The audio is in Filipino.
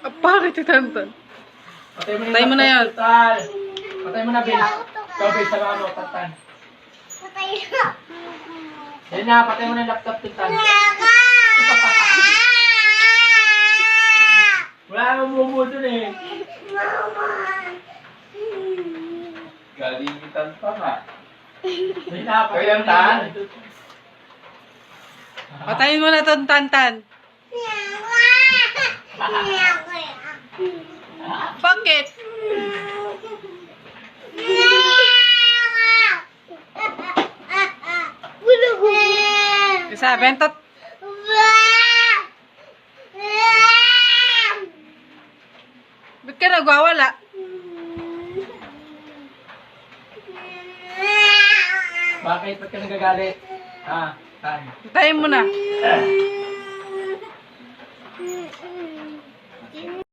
Bakit si Tantan? Patay mo na yan. Patay mo na, Bill. Ikaw, Bill, sa mga mo, Tantan. Patay na. Yan na, patay mo na yung laptop, Tantan. Wala nang mumu dun eh. Galitan pa nga. Yan na, patay mo na yan. Patayin mo na itong Tantan. Bakit? Isa, bentot. Ba't ka nagwawala? Bakit? Ba't ka nagagalit? Ah, Tan. Patayin mo na.